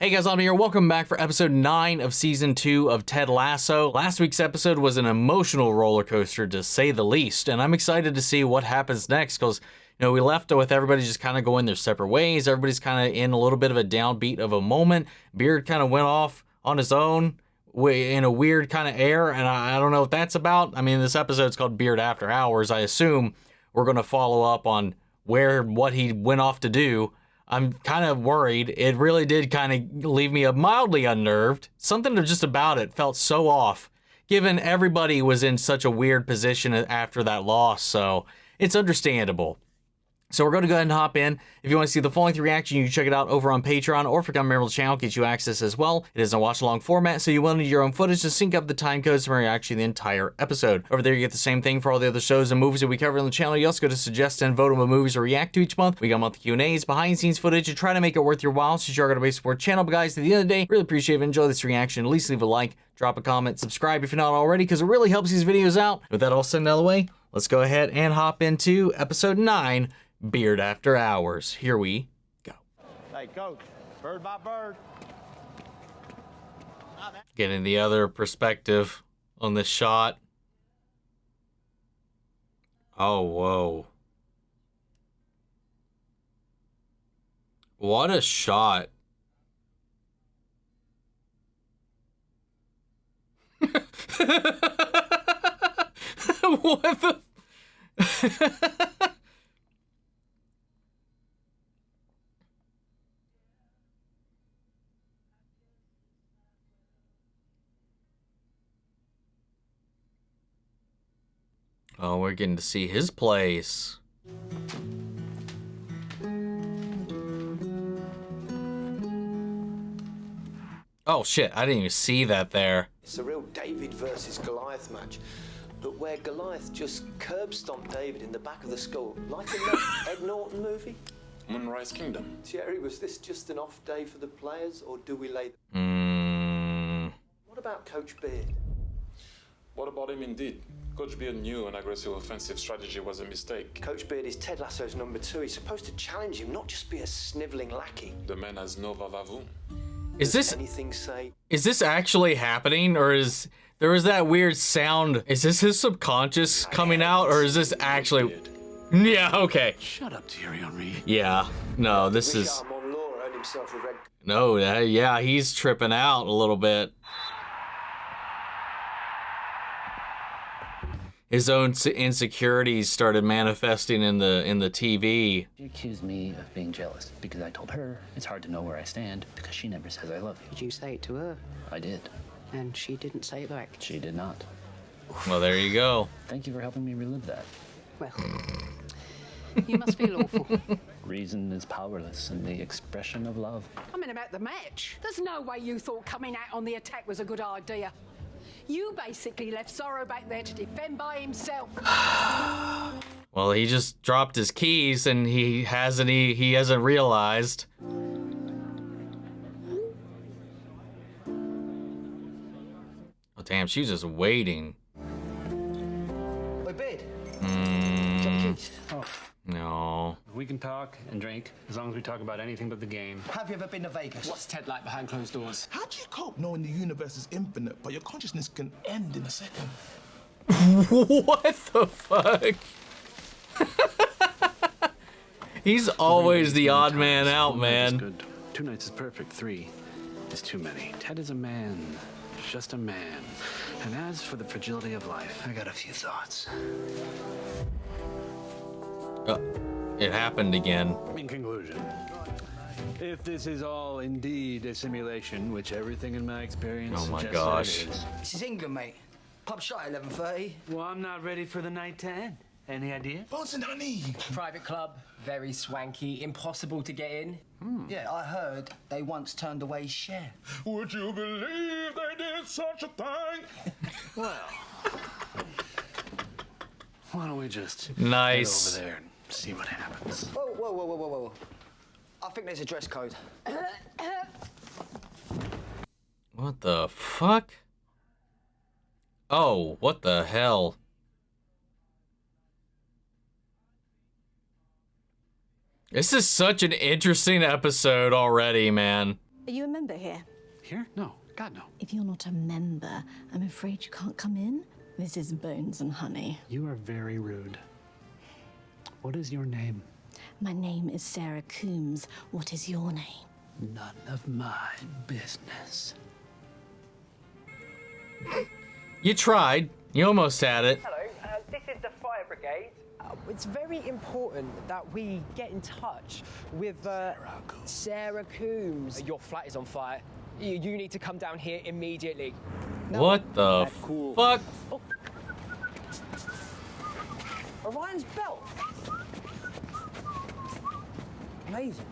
Hey guys, I'm here. Welcome back for episode 9 of season 2 of Ted Lasso. Last week's episode was an emotional roller coaster to say the least, and I'm excited to see what happens next because, we left with everybody just kind of going their separate ways. Everybody's kind of in a little bit of a downbeat of a moment. Beard kind of went off on his own in a weird kind of air, and I don't know what that's about. I mean, this episode's called Beard After Hours. I assume we're going to follow up on what he went off to do. I'm kind of worried. It really did kind of leave me mildly unnerved. Something just about it felt so off, given everybody was in such a weird position after that loss, so it's understandable. So we're going to go ahead and hop in. If you want to see the full-length reaction, you can check it out over on Patreon, or if you become a member of the channel, get you access as well. It is a watch-along format, so you will need your own footage to sync up the time codes from reaction the entire episode. Over there, you get the same thing for all the other shows and movies that we cover on the channel. You also go to suggest and vote on what movies to react to each month. We got monthly Q&As, behind-the-scenes footage, to try to make it worth your while, since you are going to be support channel. But guys, at the end of the day, really appreciate if you enjoy this reaction. At least leave a like, drop a comment, subscribe if you're not already, because it really helps these videos out. With that all said and out of the way, let's go ahead and hop into episode 9, Beard After Hours. Here we go. Hey, coach, bird by bird. Getting the other perspective on this shot. Oh, whoa. What a shot. What the... Oh, we're getting to see his place. Oh shit, I didn't even see that there. It's a real David versus Goliath match, but where Goliath just curb stomped David in the back of the skull, like in that Ed Norton movie. Moonrise Kingdom. Thierry, was this just an off day for the players, or do we lay... What about Coach Beard? What about him indeed? Coach Beard knew an aggressive offensive strategy was a mistake. Coach Beard is Ted Lasso's number 2. He's supposed to challenge him, not just be a snivelling lackey. The man has no va-va-voom. Is this anything say? Is this actually happening, or is there was that weird sound? Is this his subconscious coming out, or is this actually? Yeah, okay. Shut up, Thierry Henry. Yeah, no, this is. No, yeah, he's tripping out a little bit. His own insecurities started manifesting in the TV. She accused me of being jealous because I told her it's hard to know where I stand because she never says I love you. Did you say it to her? I did. And she didn't say it back? She did not. Well, there you go. Thank you for helping me relive that. Well, you must feel awful. Reason is powerless in the expression of love. I mean, about the match. There's no way you thought coming out on the attack was a good idea. You basically left Sorrow back there to defend by himself. Well, he just dropped his keys and he hasn't realized. Oh damn, she's just waiting. Hey, Beard. Oh, No. we can talk and drink as long as we talk about anything but the game. Have you ever been to Vegas? What's Ted like behind closed doors? How do you cope knowing the universe is infinite, but your consciousness can end in a second? What the fuck? He's always the odd man out, man. Good. 2 nights is perfect. 3 is too many. Ted is a man. Just a man. And as for the fragility of life, I got a few thoughts. It happened again. In conclusion, if this is all indeed a simulation, which everything in my experience Oh my suggests gosh. that it is, This is England, mate. Pub shut at 11:30. well, I'm not ready for the night to end. Any idea? Bouncing honey. Private club, very swanky, impossible to get in. Yeah, I heard they once turned away Cher. Would you believe they did such a thing? Well, why don't we just Nice. head over there and see what happens? Whoa, whoa, whoa, whoa, whoa, whoa. I think there's a dress code. What the fuck? Oh, what the hell? This is such an interesting episode already, man. Are you a member here? Here? No. God, no. If you're not a member, I'm afraid you can't come in. This is Bones and Honey. You are very rude. What is your name? My name is Sarah Coombs. What is your name? None of my business. You tried. You almost had it. Hello, this is the fire brigade. It's very important that we get in touch with Sarah Coombs. Your flat is on fire. You need to come down here immediately. No. What the fuck? Oh. Orion's belt. Amazing.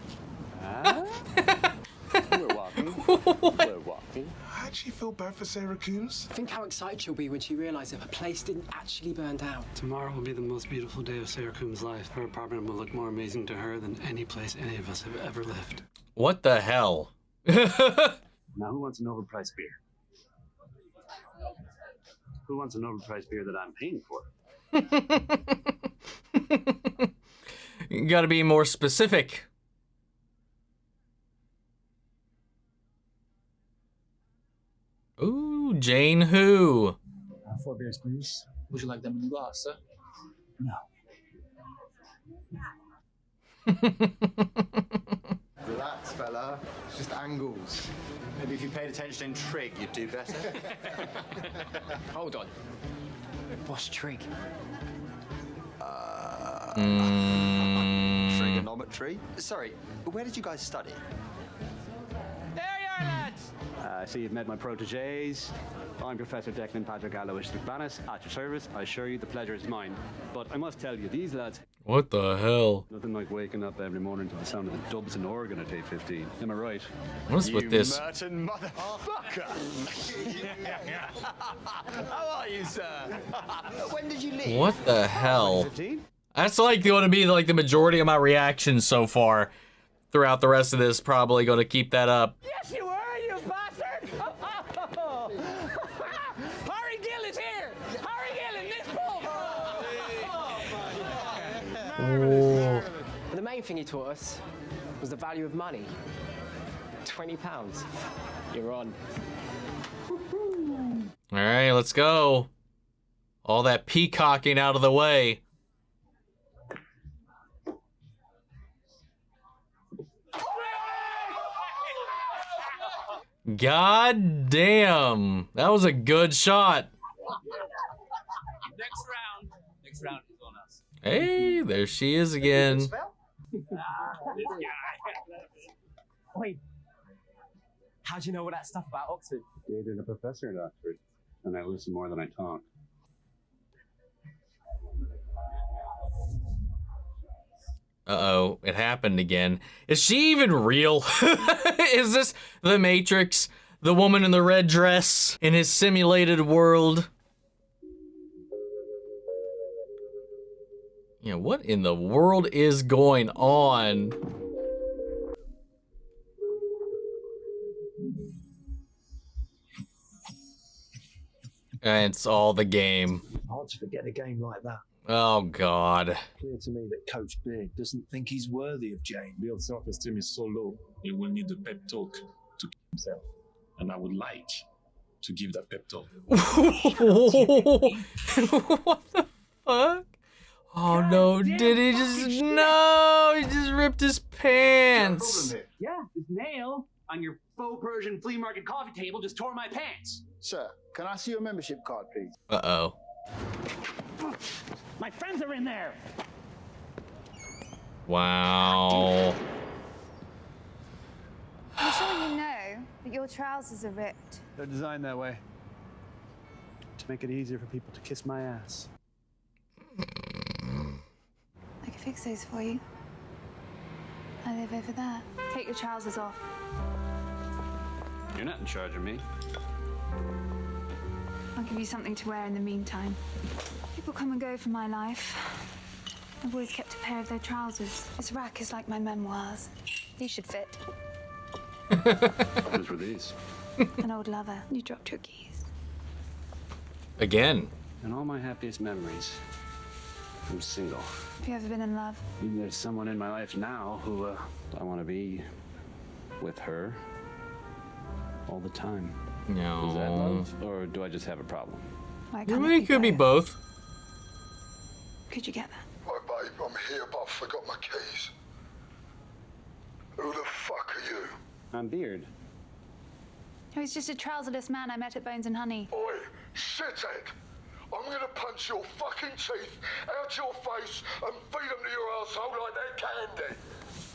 We're walking. We're walking. I actually feel bad for Sarah Coombs. Think how excited she'll be when she realizes her place didn't actually burn down. Tomorrow will be the most beautiful day of Sarah Coombs' life. Her apartment will look more amazing to her than any place any of us have ever lived. What the hell? Now, who wants an overpriced beer? Who wants an overpriced beer that I'm paying for? You gotta be more specific. Ooh, Jane who? 4 beers, please. Would you like them in a glass, sir? No. Relax, fella. It's just angles. Maybe if you paid attention in trig, you'd do better. Hold on. What's trig? Trigonometry. Sorry, where did you guys study? There you are, lads! I see you've met my protégés. I'm Professor Declan Patrick Alois McManus, at your service. I assure you the pleasure is mine. But I must tell you, these lads... What the hell? Nothing like waking up every morning to the sound of the dubs and organ at 8:15. Am I right? What's with this? Merton motherfucker! How are you, sir? When did you leave? What the hell? 15? That's like going to be like the majority of my reactions so far. Throughout the rest of this, probably going to keep that up. Yes, you were, you bastard! Harry Gill is here! Harry Gill in this pub! Oh. The main thing he taught us was the value of money. £20. You're on. All right, let's go. All that peacocking out of the way. God damn. That was a good shot. Next round. Next round is on us. Hey, there she is again. This guy. Wait. How do you know all that stuff about Oxford? Dated a professor at Oxford, and I listen more than I talk. Uh-oh, it happened again. Is she even real? Is this the Matrix? The woman in the red dress in his simulated world? Yeah, what in the world is going on? And it's all the game. Hard to forget a game like that. Oh, God. Clear to me that Coach Beard doesn't think he's worthy of Jane. Bill's self-esteem is so low, he will need a pep talk to keep himself. And I would like to give that pep talk. What the fuck? Oh, no, did he just... No, he just ripped his pants. Yeah, this nail on your faux Persian flea market coffee table just tore my pants. Sir, can I see your membership card, please? Uh-oh. My friends are in there. Wow. I'm sure you know that your trousers are ripped. They're designed that way to make it easier for people to kiss my ass. I can fix those for you. I live over there. Take your trousers off. You're not in charge of me. I'll give you something to wear in the meantime. People come and go from my life. I've always kept a pair of their trousers. This rack is like my memoirs. These should fit. Whose were these? An old lover. You dropped your keys. Again. And all my happiest memories. I'm single. Have you ever been in love? There's someone in my life now who I want to be with her all the time. No. Is that love, or do I just have a problem? It could be both. Could you get that? Right, babe, I'm here, but I forgot my keys. Who the fuck are you? I'm Beard. Oh, he's just a trouserless man I met at Bones and Honey. Oi, shithead! I'm gonna punch your fucking teeth out your face and feed them to your asshole like they're candy.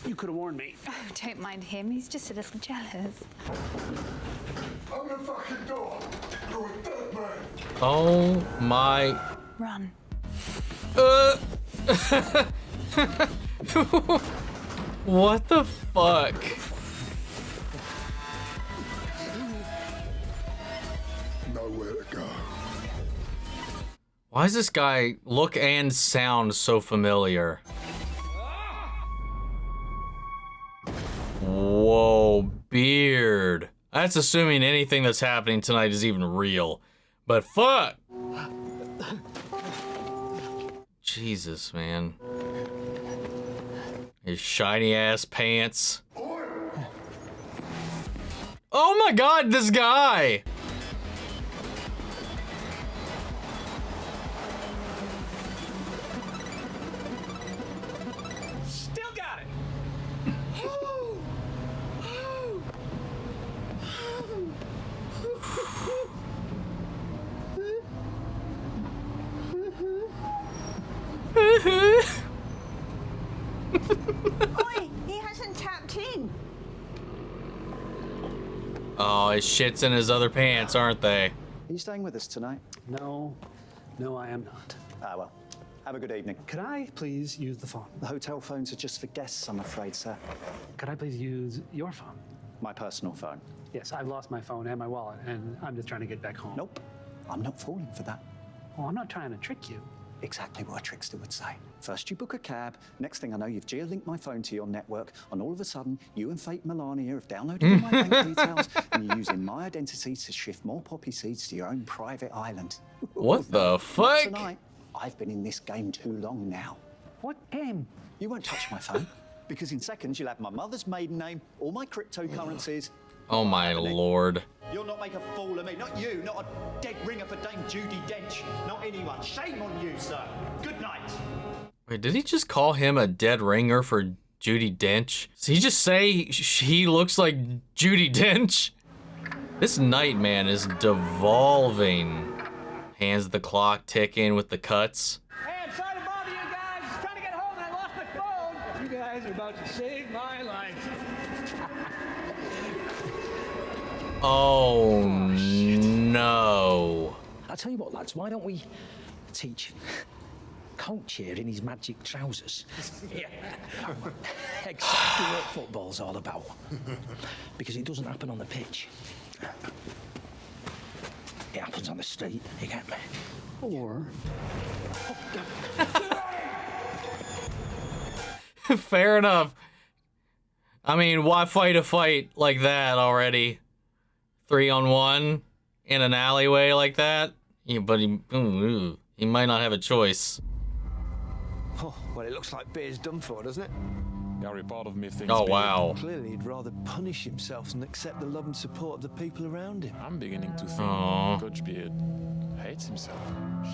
You could have warned me. Oh, don't mind him. He's just a little jealous. Open the fucking door. You're a dead man. Oh my. Run. What the fuck? Nowhere to go. Why does this guy look and sound so familiar? Whoa, Beard. That's assuming anything that's happening tonight is even real. But fuck! Jesus, man. His shiny ass pants. Oh my god, this guy! Still got it. Oi, he hasn't tapped in. Oh, his shit's in his other pants, aren't they? Are you staying with us tonight? No, I am not. Ah, well. Have a good evening. Could I please use the phone? The hotel phones are just for guests, I'm afraid, sir. Could I please use your phone? My personal phone. Yes, I've lost my phone and my wallet, and I'm just trying to get back home. Nope. I'm not falling for that. Well, I'm not trying to trick you. Exactly what a trickster would say. First you book a cab, next thing I know you've geo-linked my phone to your network, and all of a sudden you and fake Melania have downloaded all my bank details, and you're using my identity to shift more poppy seeds to your own private island. What the fuck? Tonight, I've been in this game too long now. What game? You won't touch my phone, because in seconds you'll have my mother's maiden name, all my cryptocurrencies. Oh my lord. You'll not make a fool of me, not you, not a dead ringer for Dame Judi Dench, not anyone. Shame on you, sir. Good night. Wait, did he just call him a dead ringer for Judi Dench? Did he just say he looks like Judi Dench? This night, man, is devolving. Hands the clock ticking with the cuts. Hey, I'm sorry to bother you guys. Just trying to get home and I lost my phone. You guys are about to save my life. Oh no. I'll tell you what, lads, why don't we teach Coach here in his magic trousers? Yeah. Exactly what football's all about. Because it doesn't happen on the pitch. It happens on the street, you get me? Or... Fair enough. I mean, why fight a fight like that already? 3-on-1 in an alleyway like that? Yeah, but he might not have a choice. Oh, well, it looks like Beard's done for, doesn't it? Every part of me thinks. Oh, wow. Clearly, he'd rather punish himself than accept the love and support of the people around him. I'm beginning to think Aww. Coach Beard hates himself.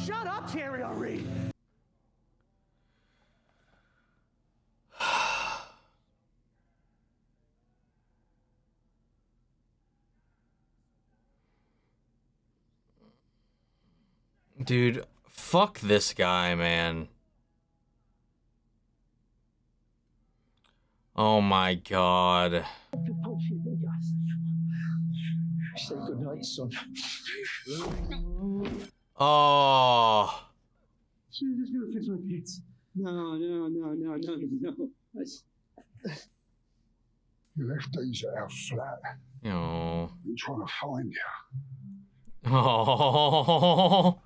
Shut up, Thierry Henry. Dude, fuck this guy, man. Oh my god. Say good night, son. Oh. She's just gonna fix my pants. No. You left these at our flat. Oh. I'm trying to find you. Oh.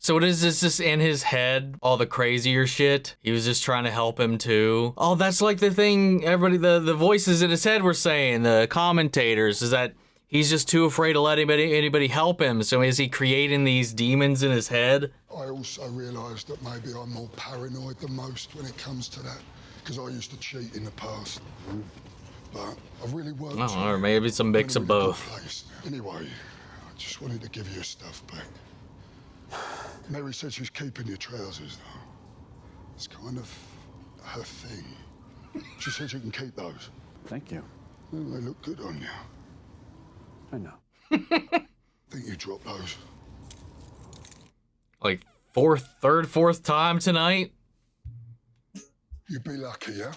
So what is this just in his head? All the crazier shit? He was just trying to help him too. Oh, that's like the thing everybody, the voices in his head were saying, the commentators, is that he's just too afraid to let anybody help him. So is he creating these demons in his head? I also realised that maybe I'm more paranoid than most when it comes to that, because I used to cheat in the past. but I've really worked. I don't know, or maybe it's a mix of both. Anyway, I just wanted to give you your stuff back. Mary said she's keeping your trousers, though. It's kind of her thing. She said you can keep those. Thank you. Well, they look good on you. I know. Think you dropped those. Like fourth time tonight? You'd be lucky, yeah?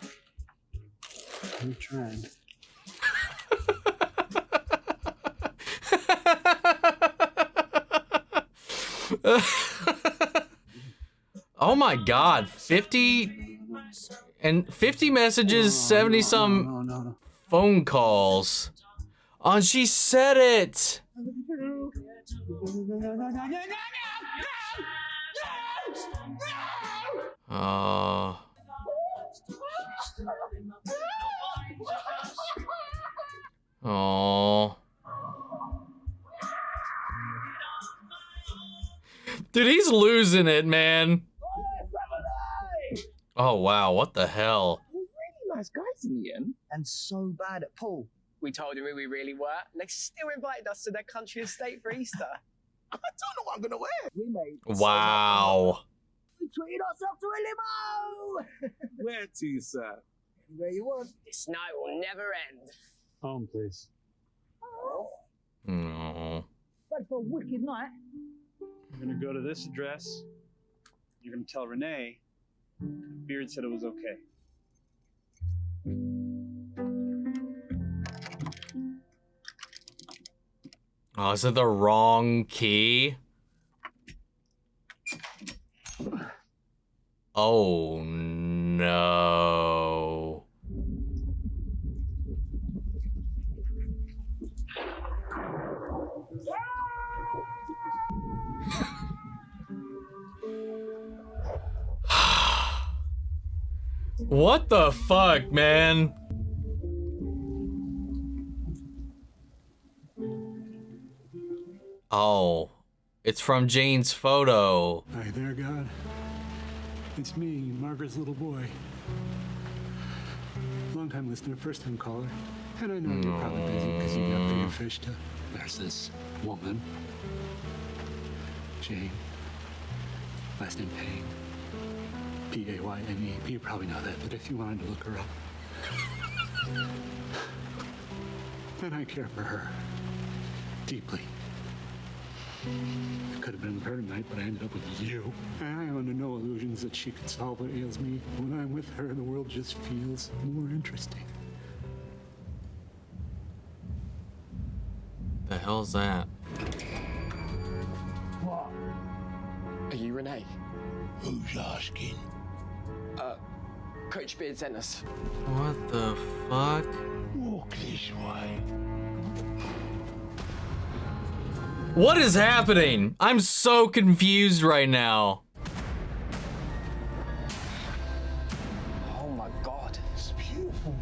I'm trying. Oh my god, 50 messages, 70 some phone calls. Oh, and she said it. Oh. Dude, he's losing it, man. Oh, wow. What the hell? Really nice guys in the end. And so bad at pool. We told them who we really were, and they still invited us to their country estate for Easter. I don't know what I'm gonna wear. We made Wow. we treated ourselves to a limo! Where to, sir? Anywhere you want. This night will never end. Home, please. No. But for a wicked night. You're gonna go to this address. You're gonna tell Renee. Beard said it was okay. Oh, is it the wrong key? Oh, no. What the fuck, man? Oh, it's from Jane's photo. Hi there, God. It's me, Margaret's little boy. Long-time listener, first-time caller. And I know you're probably busy because you got bigger fish to... There's this woman. Jane. Last name Payne. P-A-Y-N-E. You probably know that, but if you wanted to look her up... then I care for her. Deeply. It could have been her tonight, but I ended up with you. And I am under no illusions that she could solve what ails me. When I'm with her, the world just feels more interesting. The hell's that? What? Are you Renee? Who's asking? Coach Beard sent us. What the fuck? Walk this way. What is happening? I'm so confused right now. Oh my god. It's beautiful.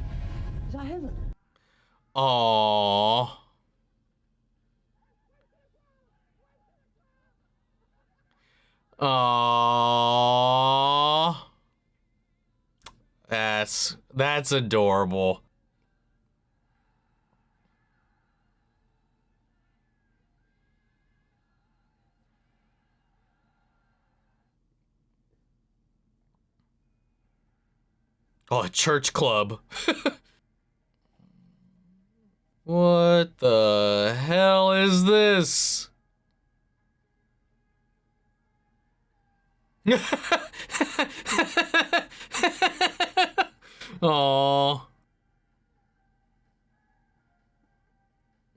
Is that heaven? Aww. Aww. That's adorable. Oh, a church club. What the hell is this? Aww.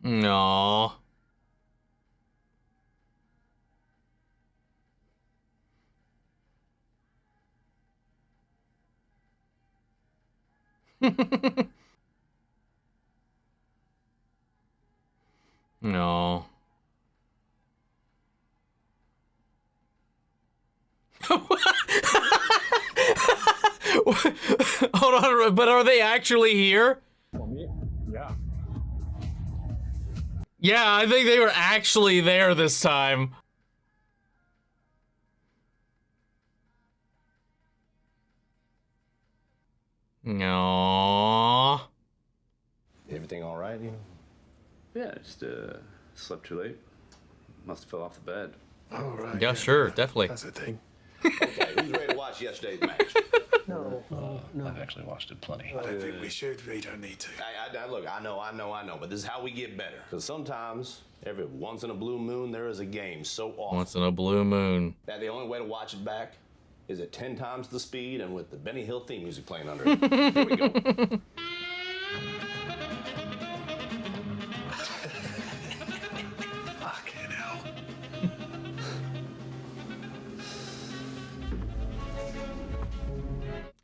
No. No. Hold on, but are they actually here? For me, yeah. Yeah, I think they were actually there this time. No. night, you know? Yeah, just slept too late. Must have fell off the bed. Oh, right. Yeah, sure, definitely. That's the thing. Okay, who's ready to watch yesterday's match? No. I've actually watched it plenty. I don't think we should. We don't need to. Look, I know, but this is how we get better. Because sometimes, every once in a blue moon, there is a game so awesome Once in a blue moon. that the only way to watch it back is at 10 times the speed and with the Benny Hill theme music playing under it. Here we go. Fucking hell.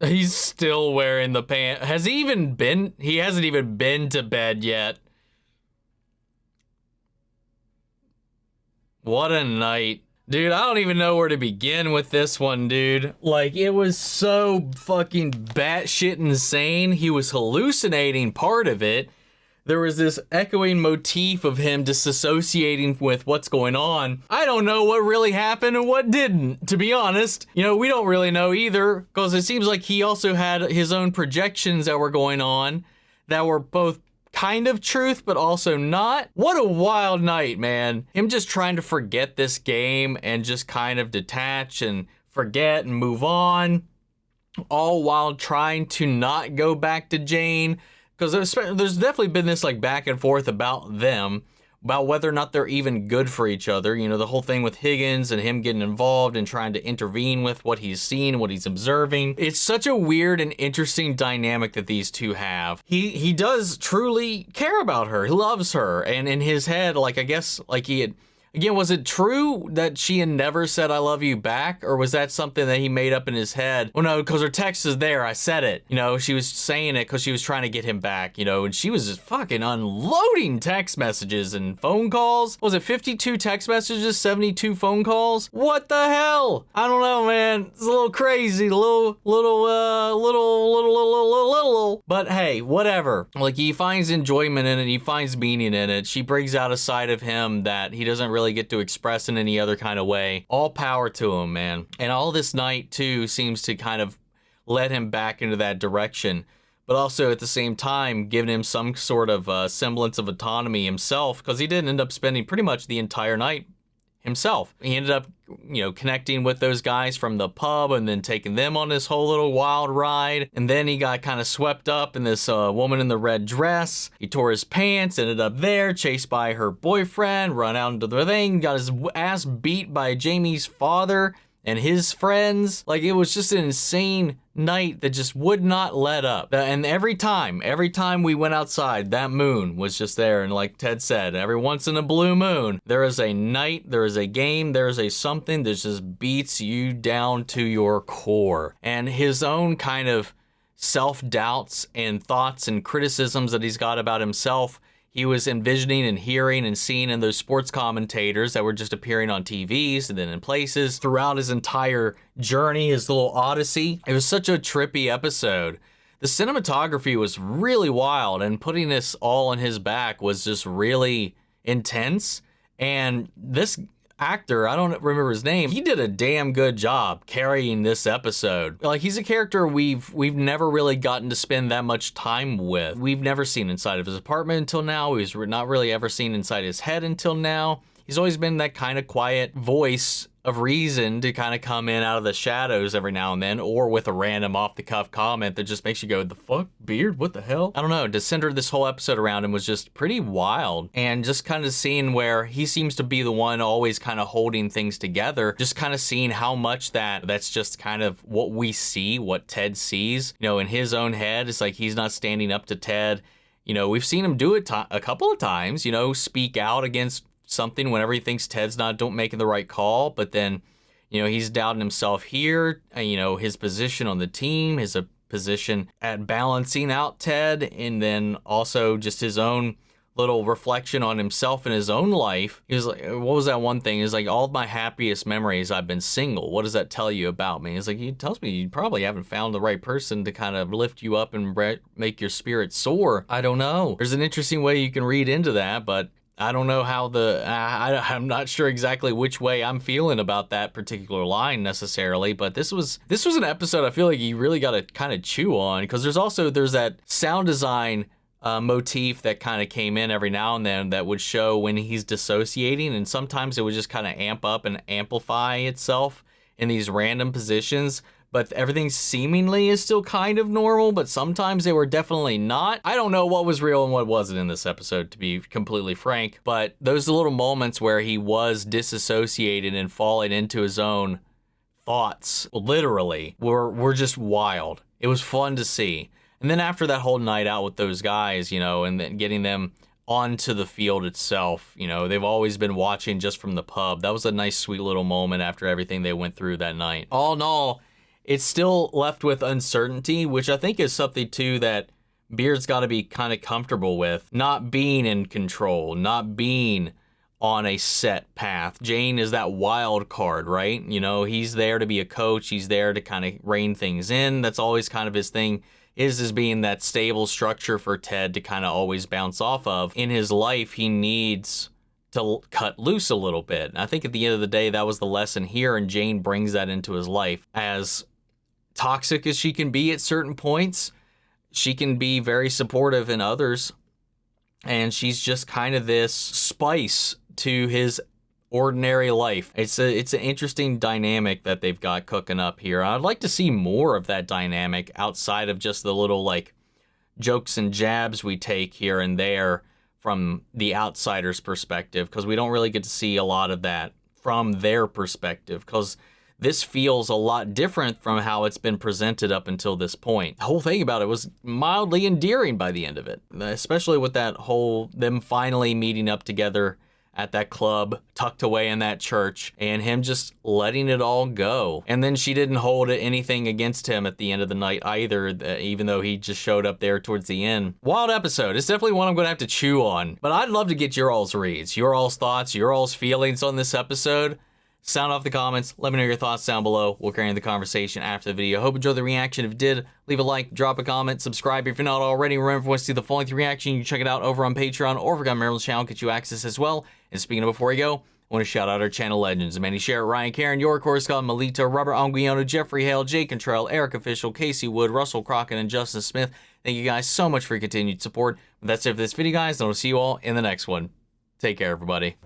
He's still wearing the pants. Has he even been? He hasn't even been to bed yet. What a night. Dude, I don't even know where to begin with this one, dude. Like, it was so fucking batshit insane. He was hallucinating part of it. There was this echoing motif of him disassociating with what's going on. I don't know what really happened and what didn't, to be honest. You know, we don't really know either, because it seems like he also had his own projections that were going on that were both kind of truth, but also not. What a wild night, man. Him just trying to forget this game and just kind of detach and forget and move on, all while trying to not go back to Jane. Because there's definitely been this like back and forth about them, about whether or not they're even good for each other. You know, the whole thing with Higgins and him getting involved and trying to intervene with what he's seen, what he's observing. It's such a weird and interesting dynamic that these two have. He does truly care about her. He loves her. And in his head, like, I guess, like he had... Again, was it true that she had never said I love you back? Or was that something that he made up in his head? Well, no, because her text is there. I said it. You know, she was saying it because she was trying to get him back, you know, and she was just fucking unloading text messages and phone calls. Was it 52 text messages, 72 phone calls? What the hell? I don't know, man. It's a little crazy. Little. But hey, whatever. Like, he finds enjoyment in it. He finds meaning in it. She brings out a side of him that he doesn't really get to express in any other kind of way. All power to him, man. And all this night too seems to kind of let him back into that direction, but also at the same time giving him some sort of semblance of autonomy himself, because he did end up spending pretty much the entire night himself. He ended up, you know, connecting with those guys from the pub and then taking them on this whole little wild ride. And then he got kind of swept up in this woman in the red dress. He tore his pants, ended up there, chased by her boyfriend, run out into the thing, got his ass beat by Jamie's father and his friends. Like, it was just an insane night that just would not let up. And every time we went outside, that moon was just there. And like Ted said, every once in a blue moon, there is a night, there is a game, there is a something that just beats you down to your core. And his own kind of self-doubts and thoughts and criticisms that he's got about himself, he was envisioning and hearing and seeing in those sports commentators that were just appearing on TVs and then in places throughout his entire journey, his little odyssey. It was such a trippy episode. The cinematography was really wild, and putting this all on his back was just really intense. And this actor, I don't remember his name, he did a damn good job carrying this episode. Like, he's a character we've never really gotten to spend that much time with. We've never seen inside of his apartment until now. We've not really ever seen inside his head until now. He's always been that kind of quiet voice of reason to kind of come in out of the shadows every now and then, or with a random off-the-cuff comment that just makes you go, the fuck, Beard? What the hell? I don't know. To center this whole episode around him was just pretty wild, and just kind of seeing where he seems to be the one always kind of holding things together, just kind of seeing how much that's just kind of what we see, what Ted sees, you know, in his own head. It's like he's not standing up to Ted. You know, we've seen him do it a couple of times, you know, speak out against something whenever he thinks Ted's not making the right call, but then, you know, he's doubting himself here, you know, his position on the team, his position at balancing out Ted, and then also just his own little reflection on himself in his own life. He was like, what was that one thing? He's like, all of my happiest memories, I've been single. What does that tell you about me? He's like, it tells me you probably haven't found the right person to kind of lift you up and make your spirit soar. I don't know. There's an interesting way you can read into that, but I don't know how I'm not sure exactly which way I'm feeling about that particular line necessarily, but this was an episode I feel like you really got to kind of chew on, because there's that sound design motif that kind of came in every now and then that would show when he's dissociating, and sometimes it would just kind of amp up and amplify itself in these random positions. But everything seemingly is still kind of normal, but sometimes they were definitely not. I don't know what was real and what wasn't in this episode, to be completely frank, but those little moments where he was disassociated and falling into his own thoughts, literally, were just wild. It was fun to see. And then after that whole night out with those guys, you know, and then getting them onto the field itself, you know, they've always been watching just from the pub. That was a nice, sweet little moment after everything they went through that night. All in all, it's still left with uncertainty, which I think is something, too, that Beard's got to be kind of comfortable with. Not being in control, not being on a set path. Jane is that wild card, right? You know, he's there to be a coach. He's there to kind of rein things in. That's always kind of his thing, is being that stable structure for Ted to kind of always bounce off of. In his life, he needs to cut loose a little bit. And I think at the end of the day, that was the lesson here, and Jane brings that into his life. As toxic as she can be at certain points, she can be very supportive in others, and she's just kind of this spice to his ordinary life. It's an interesting dynamic that they've got cooking up here. I'd like to see more of that dynamic outside of just the little like jokes and jabs we take here and there from the outsider's perspective, because we don't really get to see a lot of that from their perspective, because this feels a lot different from how it's been presented up until this point. The whole thing about it was mildly endearing by the end of it, especially with that whole, them finally meeting up together at that club, tucked away in that church, and him just letting it all go. And then she didn't hold anything against him at the end of the night either, even though he just showed up there towards the end. Wild episode. It's definitely one I'm going to have to chew on, but I'd love to get your all's reads, your all's thoughts, your all's feelings on this episode. Sound off the comments. Let me know your thoughts down below. We'll carry on the conversation after the video. Hope you enjoyed the reaction. If you did, leave a like, drop a comment, subscribe if you're not already. Remember, if you want to see the full-length reaction, you can check it out over on Patreon, or if you've got Maryland's channel, get you access as well. And speaking of before we go, I want to shout out our channel legends: Manny Sherritt, Ryan Karen, York Horscott, Melito, Robert Anguiano, Jeffrey Hale, Jake Contrell, Eric Official, Casey Wood, Russell Crockett, and Justin Smith. Thank you guys so much for your continued support. But that's it for this video, guys, and I'll see you all in the next one. Take care, everybody.